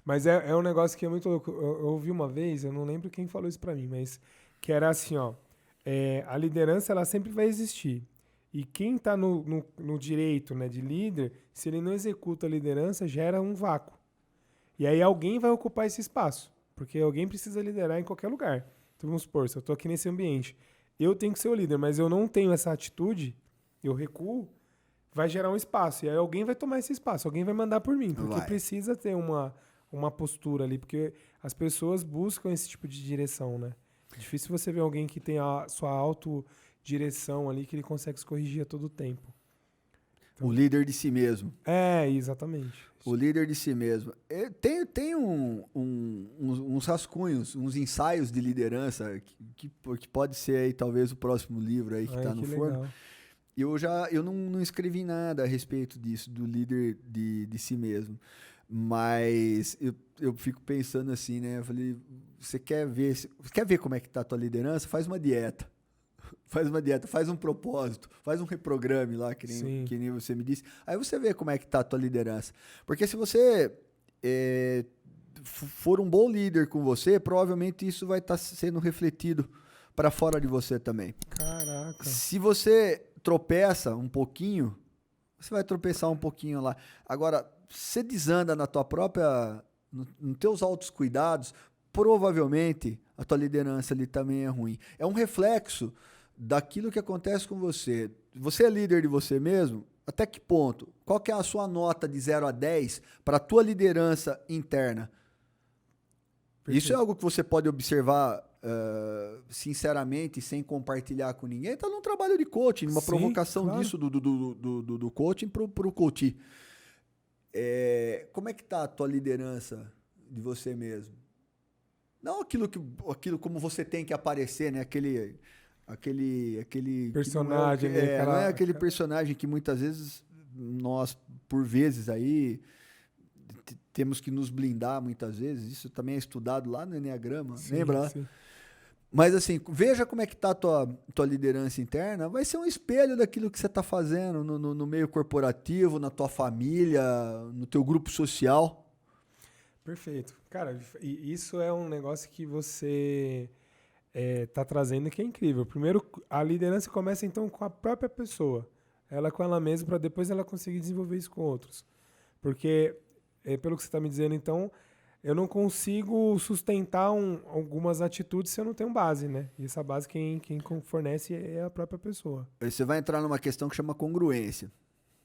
Mas é um negócio que é muito louco. Eu ouvi uma vez, eu não lembro quem falou isso pra mim, mas que era assim, ó. A liderança, ela sempre vai existir. E quem tá no direito, né, de líder, se ele não executa a liderança, gera um vácuo. E aí alguém vai ocupar esse espaço. Porque alguém precisa liderar em qualquer lugar. Então vamos supor, se eu tô aqui nesse ambiente, eu tenho que ser o líder, mas eu não tenho essa atitude, eu recuo, vai gerar um espaço. E aí alguém vai tomar esse espaço, alguém vai mandar por mim, porque Vai. precisa ter uma postura ali, porque as pessoas buscam esse tipo de direção, né? É difícil você ver alguém que tem a sua autodireção ali, que ele consegue se corrigir a todo tempo. O Então, líder de si mesmo. exatamente. O líder de si mesmo. Tem uns rascunhos, uns ensaios de liderança que pode ser aí talvez o próximo livro aí que Ai, está no que forno. legal. Eu não escrevi nada a respeito disso, do líder de si mesmo. Mas eu fico pensando assim, né? Eu falei, quer ver como é que tá a tua liderança? Faz uma dieta. Faz uma dieta, faz um propósito, faz um reprograme lá, Sim, que nem você me disse. Aí você vê como é que tá a tua liderança. Porque se você é, for um bom líder com você, provavelmente isso vai estar sendo refletido para fora de você também. caraca. Se você tropeça um pouquinho, você vai tropeçar um pouquinho lá. Agora, você desanda na tua própria, nos teus altos cuidados, provavelmente a tua liderança ali também é ruim. É um reflexo daquilo que acontece com você. Você é líder de você mesmo? Até que ponto? Qual que é a sua nota de 0 a 10 para a tua liderança interna? Isso é Perfeito. algo que você pode observar sinceramente, sem compartilhar com ninguém. Está num trabalho de coaching, numa Sim, provocação claro. disso do coaching para o coach. Como é que tá a tua liderança de você mesmo? Não aquilo como você tem que aparecer, né? Aquele que não é o que Personagem, né? não é aquele personagem que muitas vezes nós por vezes aí temos que nos blindar muitas vezes. Isso também é estudado lá no Enneagrama, Sim, lembra lá? sim. Mas assim, veja como é que tá a tua liderança interna. Vai ser um espelho daquilo que você está fazendo no meio corporativo, na tua família, no teu grupo social. Perfeito. Cara, e isso é um negócio que você tá trazendo que é incrível. Primeiro, a liderança começa então com a própria pessoa. Ela com ela mesma, para depois ela conseguir desenvolver isso com outros. Porque, pelo que você está me dizendo, então, eu não consigo sustentar algumas atitudes se eu não tenho base, né? E essa base quem fornece é a própria pessoa. Aí você vai entrar numa questão que chama congruência.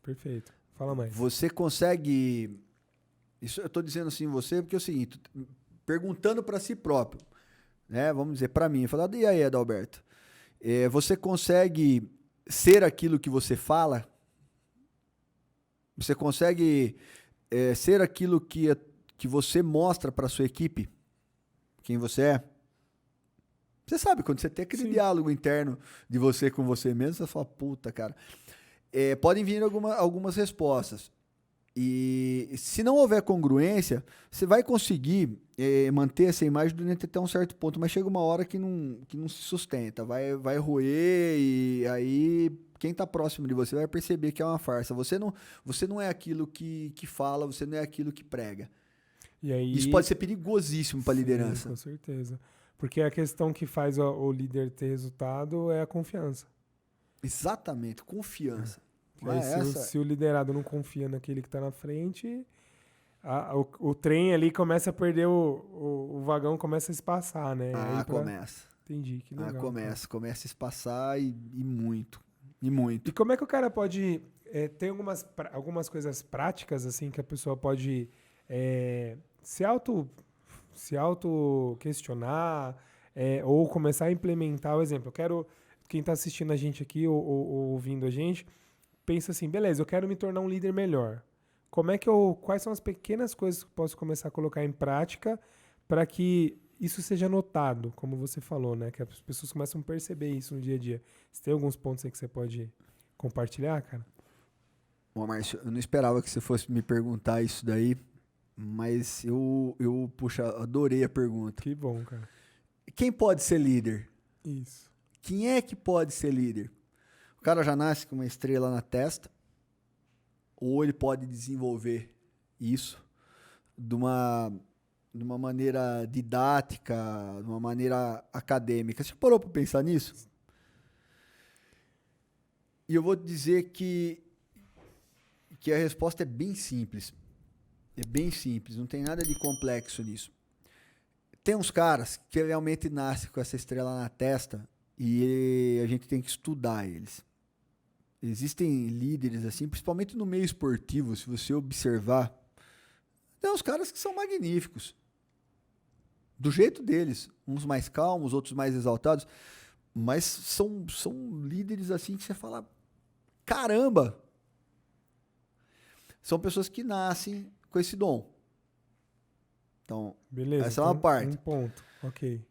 Perfeito. Fala mais. Você consegue. Isso eu estou dizendo assim você, porque é o seguinte, perguntando para si próprio, né? Vamos dizer para mim, falar, e aí, Adalberto? Você consegue ser aquilo que você fala? Você consegue ser aquilo que você mostra para sua equipe? Quem você é? Você sabe, quando você tem aquele Sim. diálogo interno de você com você mesmo, você fala, puta, cara. Podem vir algumas respostas. E se não houver congruência, você vai conseguir manter essa imagem durante até um certo ponto, mas chega uma hora que não se sustenta, vai roer e aí quem está próximo de você vai perceber que é uma farsa. Você não é aquilo que fala, você não é aquilo que prega. E Isso pode aí, ser perigosíssimo para a sim, liderança. com certeza. Porque a questão que faz o líder ter resultado é a confiança. Exatamente, confiança. E aí, Ah, essa se o liderado não confia naquele que está na frente, o trem ali começa a perder o vagão, começa a espaçar, né? Aí começa. Entendi, que legal, cara. Começa a espaçar e muito. E E muito. como é que o cara pode. Tem algumas coisas práticas, assim, que a pessoa pode é, se auto, se auto questionar, ou começar a implementar o exemplo. Eu quero. Quem está assistindo a gente aqui ou ouvindo a gente, pensa assim, beleza, eu quero me tornar um líder melhor. Quais são as pequenas coisas que eu posso começar a colocar em prática para que isso seja notado, como você falou, né? Que as pessoas começam a perceber isso no dia a dia. Você tem alguns pontos aí que você pode compartilhar, cara? Bom, Márcio, eu não esperava que você fosse me perguntar isso daí, mas puxa, adorei a pergunta. Que bom, cara. Quem pode ser líder? Isso. Quem é que pode ser líder? O cara já nasce com uma estrela na testa, ou ele pode desenvolver isso de uma maneira didática, de uma maneira acadêmica. Você parou para pensar nisso? E eu vou te dizer que a resposta é bem simples. É bem simples, não tem nada de complexo nisso. Tem uns caras que realmente nascem com essa estrela na testa e a gente tem que estudar eles. Existem líderes assim, principalmente no meio esportivo, se você observar, tem uns caras que são magníficos. Do jeito deles, uns mais calmos, outros mais exaltados, mas são líderes assim que você fala, caramba! São pessoas que nascem com esse dom. Então, beleza, essa é uma parte. Um ponto, ok.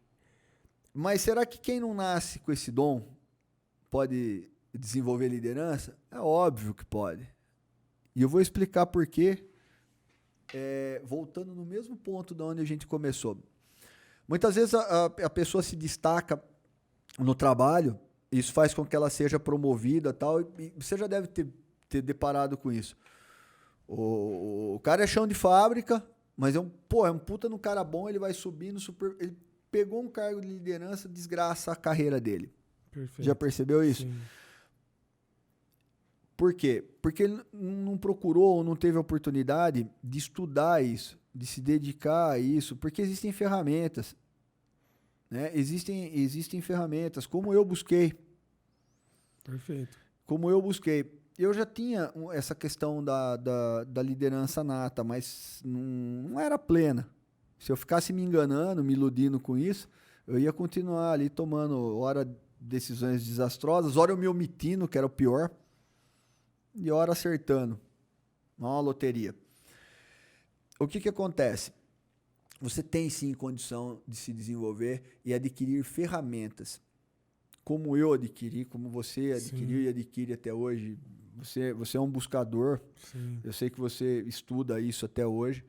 Mas será que quem não nasce com esse dom pode desenvolver liderança? É óbvio que pode. E eu vou explicar por quê, voltando no mesmo ponto de onde a gente começou. Muitas vezes a pessoa se destaca no trabalho, isso faz com que ela seja promovida tal, e você já deve ter deparado com isso. O cara é chão de fábrica, mas é um puta no cara bom, ele vai subindo, ele pegou um cargo de liderança, desgraça a carreira dele. Perfeito. Já percebeu isso? Sim. Por quê? Porque ele não procurou ou não teve a oportunidade de estudar isso, de se dedicar a isso, porque existem ferramentas, né? Existem ferramentas, como eu busquei. Perfeito. Como eu busquei. Eu já tinha essa questão da liderança nata, mas não era plena. Se eu ficasse me enganando, me iludindo com isso, eu ia continuar ali tomando, ora, decisões desastrosas, ora eu me omitindo, que era o pior, e ora acertando. Não é uma loteria. O que acontece? Você tem sim condição de se desenvolver e adquirir ferramentas. Como eu adquiri, como você adquiriu Sim. e adquire até hoje. Você é um buscador. Sim. Eu sei que você estuda isso até hoje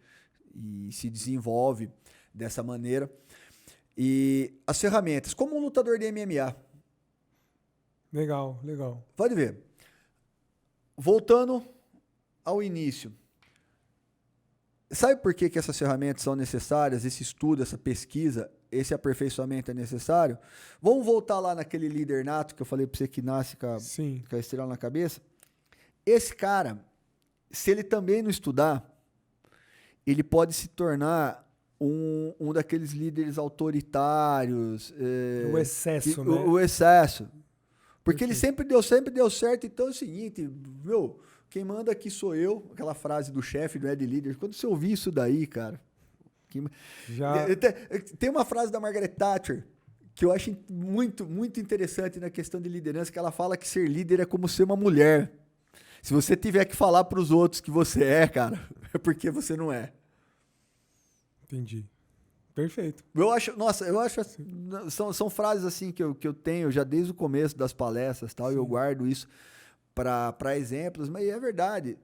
e se desenvolve dessa maneira. E as ferramentas, como um lutador de MMA. Legal, legal. Pode ver. Voltando ao início. Sabe por que essas ferramentas são necessárias? Esse estudo, essa pesquisa, esse aperfeiçoamento é necessário? Vamos voltar lá naquele líder nato que eu falei para você que nasce com a estrela na cabeça? Esse cara, se ele também não estudar, ele pode se tornar um daqueles líderes autoritários. O excesso, né? O excesso. Porque ele Perfeito. sempre deu certo. Então é o seguinte, meu, quem manda aqui sou eu. Aquela frase do chefe, do Ed Líder. Quando você ouvir isso daí, cara... Já... Tem uma frase da Margaret Thatcher que eu acho muito, muito interessante na questão de liderança, que ela fala que ser líder é como ser uma mulher. Se você tiver que falar para os outros que você é, cara, é porque você não é. Entendi. Perfeito. Eu acho são frases assim que eu tenho já desde o começo das palestras, tal, e eu guardo isso para exemplos, mas é verdade.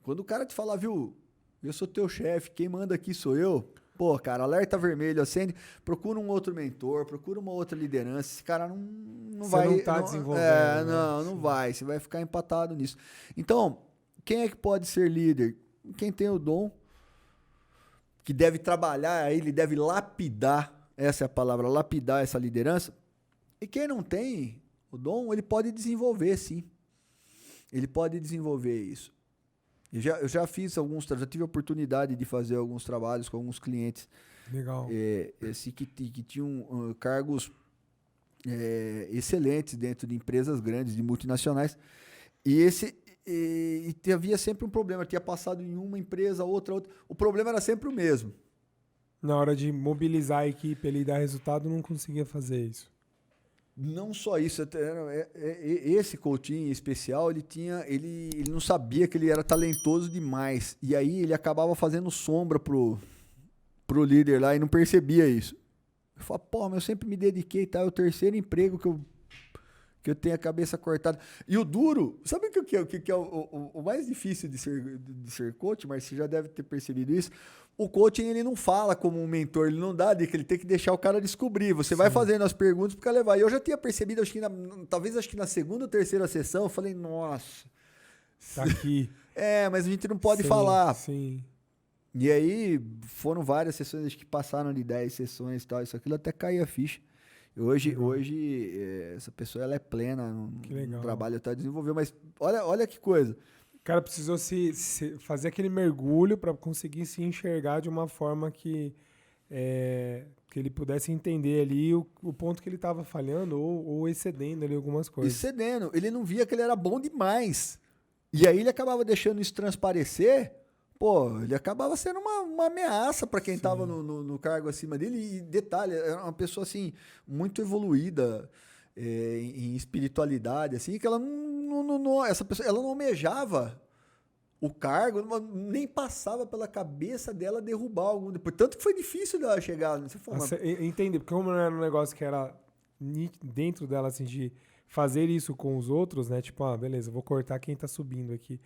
Quando o cara te falar, viu, eu sou teu chefe, quem manda aqui sou eu. Pô, cara, alerta vermelho, acende, procura um outro mentor, procura uma outra liderança. Esse cara não vai... Você não tá desenvolvendo. Não vai. Você vai ficar empatado nisso. Então, quem é que pode ser líder? Quem tem o dom, que deve trabalhar, ele deve lapidar, essa é a palavra, lapidar essa liderança. E quem não tem o dom, ele pode desenvolver, sim. Ele pode desenvolver isso. Eu já fiz já tive a oportunidade de fazer alguns trabalhos com alguns clientes. Legal. Que tinham cargos excelentes dentro de empresas grandes, de multinacionais. E havia sempre um problema. Tinha passado em uma empresa, outra. O problema era sempre o mesmo. Na hora de mobilizar a equipe ali e dar resultado, não conseguia fazer isso. Não só isso, esse coaching especial, ele não sabia que ele era talentoso demais. E aí ele acabava fazendo sombra pro líder lá e não percebia isso. Eu falava, pô, mas eu sempre me dediquei, tá? É o terceiro emprego que eu tenho a cabeça cortada. E o duro, sabe o que é o mais difícil de ser coach, mas você já deve ter percebido isso? O coaching, ele não fala como um mentor, ele não dá dica, ele tem que deixar o cara descobrir. Você vai fazendo as perguntas para levar. E eu já tinha percebido, talvez na segunda ou terceira sessão, eu falei, nossa. Tá aqui. Mas a gente não pode falar. Sim. E aí foram várias sessões, acho que passaram de 10 sessões e tal, isso aquilo até cair a ficha. Hoje essa pessoa ela é plena Que no legal. trabalho até desenvolveu, mas olha que coisa. O cara precisou fazer aquele mergulho para conseguir se enxergar de uma forma que ele pudesse entender ali o ponto que ele estava falhando ou excedendo ali algumas coisas. Excedendo, ele não via que ele era bom demais. E aí ele acabava deixando isso transparecer. Pô, ele acabava sendo uma ameaça para quem estava no cargo acima dele. E detalhe, era uma pessoa assim, muito evoluída em espiritualidade, assim, que ela essa pessoa, ela não almejava o cargo, nem passava pela cabeça dela derrubar algum. Portanto, que foi difícil dela chegar. Você falou, Entender, porque como não era um negócio que era dentro dela, assim, de fazer isso com os outros, né? Tipo, beleza, vou cortar quem tá subindo aqui.